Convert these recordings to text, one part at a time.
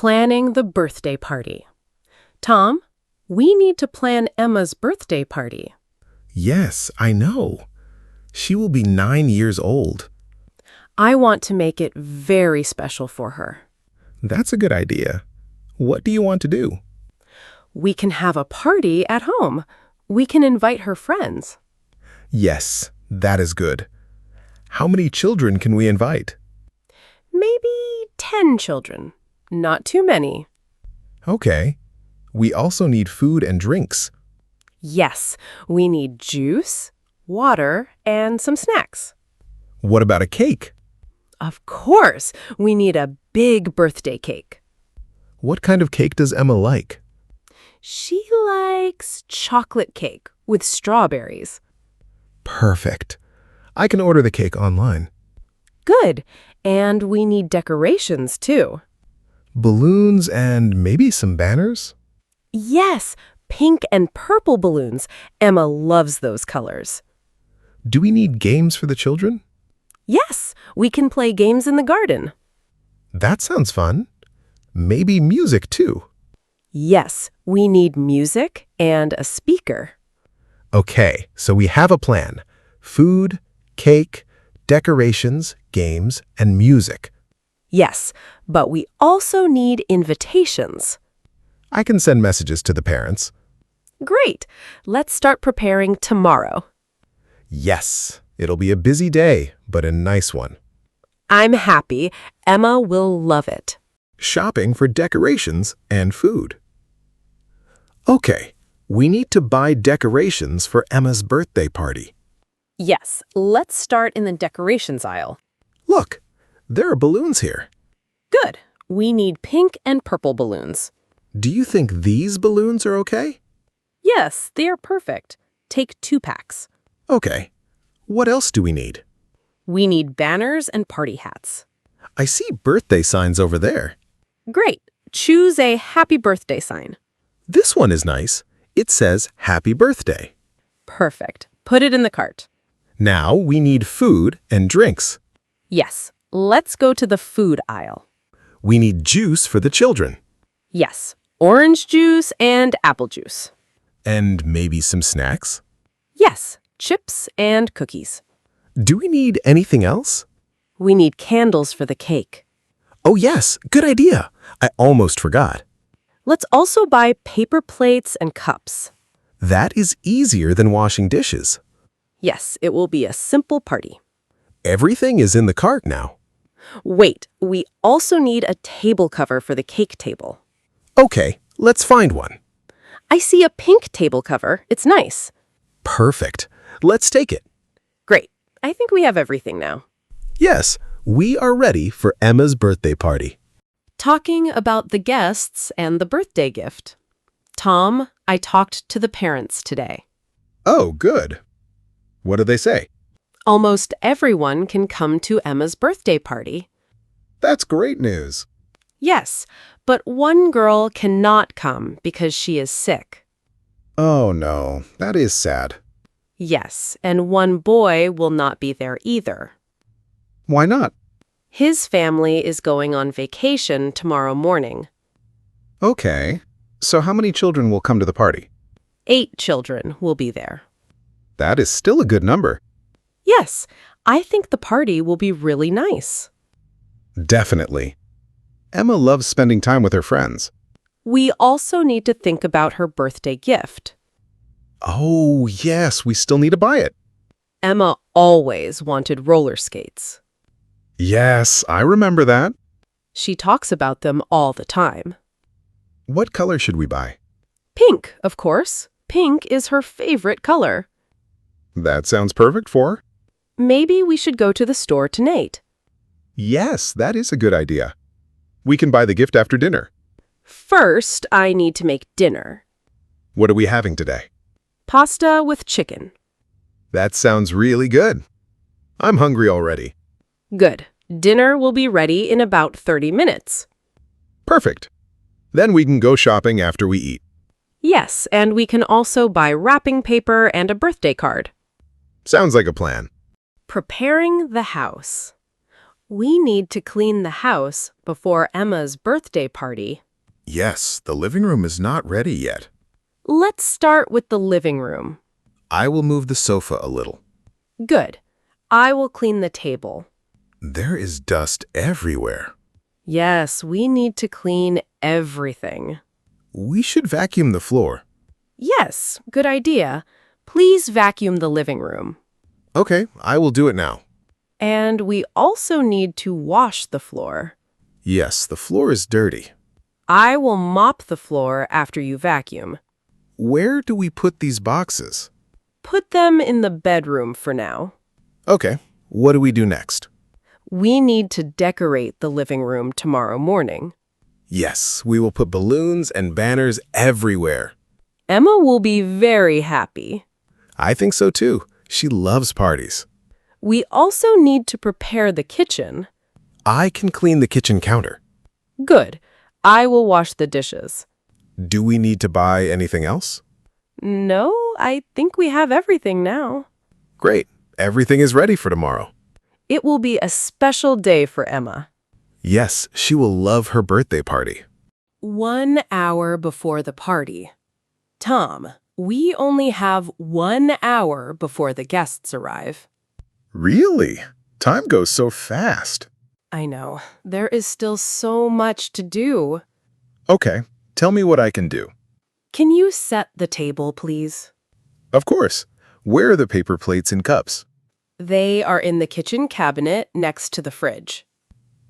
Planning the birthday party. Tom, we need to plan Emma's birthday party. Yes, I know. She will be 9 years old. I want to make it very special for her. That's a good idea. What do you want to do? We can have a party at home. We can invite her friends. Yes, that is good. How many children can we invite? Maybe 10 children. Not too many. Okay. We also need food and drinks. Yes, we need juice, water, and some snacks. What about a cake? Of course, we need a big birthday cake. What kind of cake does Emma like? She likes chocolate cake with strawberries. Perfect. I can order the cake online. Good. And we need decorations, too. Balloons and maybe some banners? Yes, pink and purple balloons. Emma loves those colors. Do we need games for the children? Yes, we can play games in the garden. That sounds fun. Maybe music too. Yes, we need music and a speaker. Okay, so we have a plan. Food, cake, decorations, games, and music. Yes, but we also need invitations. I can send messages to the parents. Great. Let's start preparing tomorrow. Yes, it'll be a busy day, but a nice one. I'm happy. Emma will love it. Shopping for decorations and food. Okay, we need to buy decorations for Emma's birthday party. Yes, let's start in the decorations aisle. Look, there are balloons here. Good. We need pink and purple balloons. Do you think these balloons are okay? Yes, they are perfect. Take 2 packs. Okay. What else do we need? We need banners and party hats. I see birthday signs over there. Great. Choose a happy birthday sign. This one is nice. It says Happy Birthday. Perfect. Put it in the cart. Now we need food and drinks. Yes, let's go to the food aisle. We need juice for the children. Yes, orange juice and apple juice. And maybe some snacks. Yes, chips and cookies. Do we need anything else? We need candles for the cake. Oh yes, good idea. I almost forgot. Let's also buy paper plates and cups. That is easier than washing dishes. Yes, it will be a simple party. Everything is in the cart now. Wait, we also need a table cover for the cake table. Okay, let's find one. I see a pink table cover. It's nice. Perfect. Let's take it. Great. I think we have everything now. Yes, we are ready for Emma's birthday party. Talking about the guests and the birthday gift. Tom, I talked to the parents today. Oh, good. What did they say? Almost everyone can come to Emma's birthday party. That's great news. Yes, but one girl cannot come because she is sick. Oh no, that is sad. Yes, and one boy will not be there either. Why not? His family is going on vacation tomorrow morning. Okay, so how many children will come to the party? 8 children will be there. That is still a good number. Yes, I think the party will be really nice. Definitely. Emma loves spending time with her friends. We also need to think about her birthday gift. Oh, yes, we still need to buy it. Emma always wanted roller skates. Yes, I remember that. She talks about them all the time. What color should we buy? Pink, of course. Pink is her favorite color. That sounds perfect for her. Maybe we should go to the store tonight. Yes, that is a good idea. We can buy the gift after dinner. First, I need to make dinner. What are we having today? Pasta with chicken. That sounds really good. I'm hungry already. Good. Dinner will be ready in about 30 minutes. Perfect. Then we can go shopping after we eat. Yes, and we can also buy wrapping paper and a birthday card. Sounds like a plan. Preparing the house. We need to clean the house before Emma's birthday party. Yes, the living room is not ready yet. Let's start with the living room. I will move the sofa a little. Good. I will clean the table. There is dust everywhere. Yes, we need to clean everything. We should vacuum the floor. Yes, good idea. Please vacuum the living room. Okay, I will do it now. And we also need to wash the floor. Yes, the floor is dirty. I will mop the floor after you vacuum. Where do we put these boxes? Put them in the bedroom for now. Okay, what do we do next? We need to decorate the living room tomorrow morning. Yes, we will put balloons and banners everywhere. Emma will be very happy. I think so too. She loves parties. We also need to prepare the kitchen. I can clean the kitchen counter. Good. I will wash the dishes. Do we need to buy anything else? No, I think we have everything now. Great. Everything is ready for tomorrow. It will be a special day for Emma. Yes, she will love her birthday party. 1 hour before the party. Tom, we only have 1 hour before the guests arrive. Really? Time goes so fast. I know. There is still so much to do. Okay, tell me what I can do. Can you set the table, please? Of course. Where are the paper plates and cups? They are in the kitchen cabinet next to the fridge.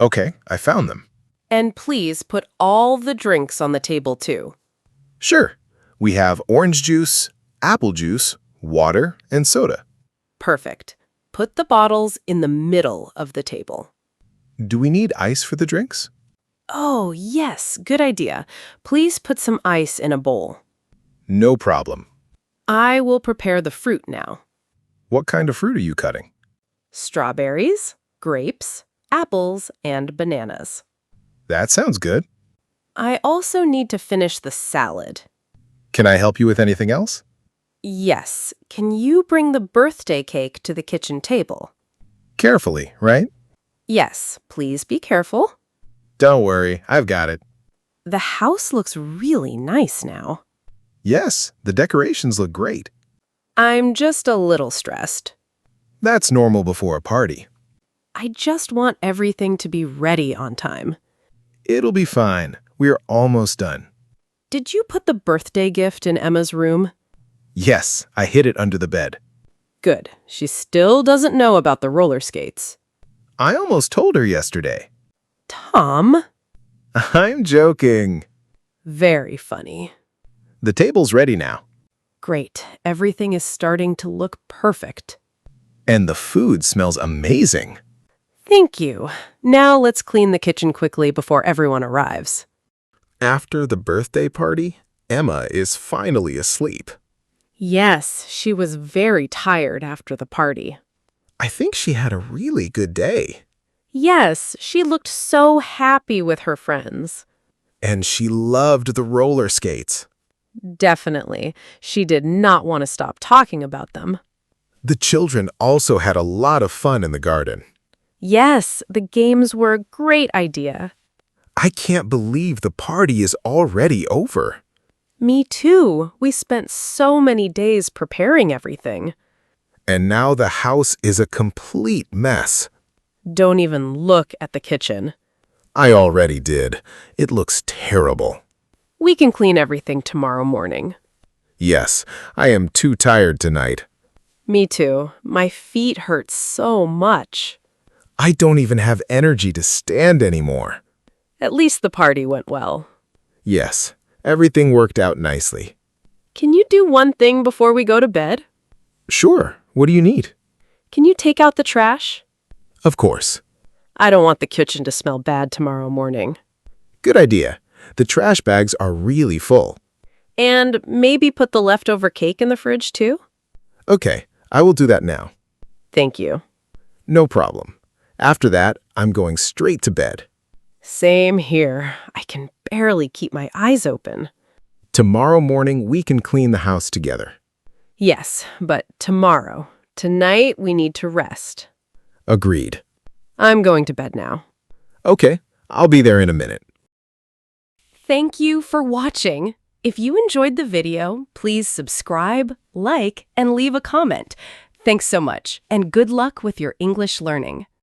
Okay, I found them. And please put all the drinks on the table, too. Sure. We have orange juice, apple juice, water, and soda. Perfect. Put the bottles in the middle of the table. Do we need ice for the drinks? Oh, yes, good idea. Please put some ice in a bowl. No problem. I will prepare the fruit now. What kind of fruit are you cutting? Strawberries, grapes, apples, and bananas. That sounds good. I also need to finish the salad. Can I help you with anything else? Yes, can you bring the birthday cake to the kitchen table? Carefully, right? Yes, please be careful. Don't worry, I've got it. The house looks really nice now. Yes, the decorations look great. I'm just a little stressed. That's normal before a party. I just want everything to be ready on time. It'll be fine. We're almost done. Did you put the birthday gift in Emma's room? Yes, I hid it under the bed. Good. She still doesn't know about the roller skates. I almost told her yesterday. Tom? I'm joking. Very funny. The table's ready now. Great. Everything is starting to look perfect. And the food smells amazing. Thank you. Now let's clean the kitchen quickly before everyone arrives. After the birthday party, Emma is finally asleep. Yes, she was very tired after the party. I think she had a really good day. Yes, she looked so happy with her friends. And she loved the roller skates. Definitely. She did not want to stop talking about them. The children also had a lot of fun in the garden. Yes, the games were a great idea. I can't believe the party is already over. Me too. We spent so many days preparing everything. And now the house is a complete mess. Don't even look at the kitchen. I already did. It looks terrible. We can clean everything tomorrow morning. Yes, I am too tired tonight. Me too. My feet hurt so much. I don't even have energy to stand anymore. At least the party went well. Yes, everything worked out nicely. Can you do one thing before we go to bed? Sure, what do you need? Can you take out the trash? Of course. I don't want the kitchen to smell bad tomorrow morning. Good idea. The trash bags are really full. And maybe put the leftover cake in the fridge too? Okay, I will do that now. Thank you. No problem. After that, I'm going straight to bed. Same here. I can barely keep my eyes open. Tomorrow morning, we can clean the house together. Yes, but tomorrow. Tonight, we need to rest. Agreed. I'm going to bed now. Okay, I'll be there in a minute. Thank you for watching. If you enjoyed the video, please subscribe, like, and leave a comment. Thanks so much, and good luck with your English learning.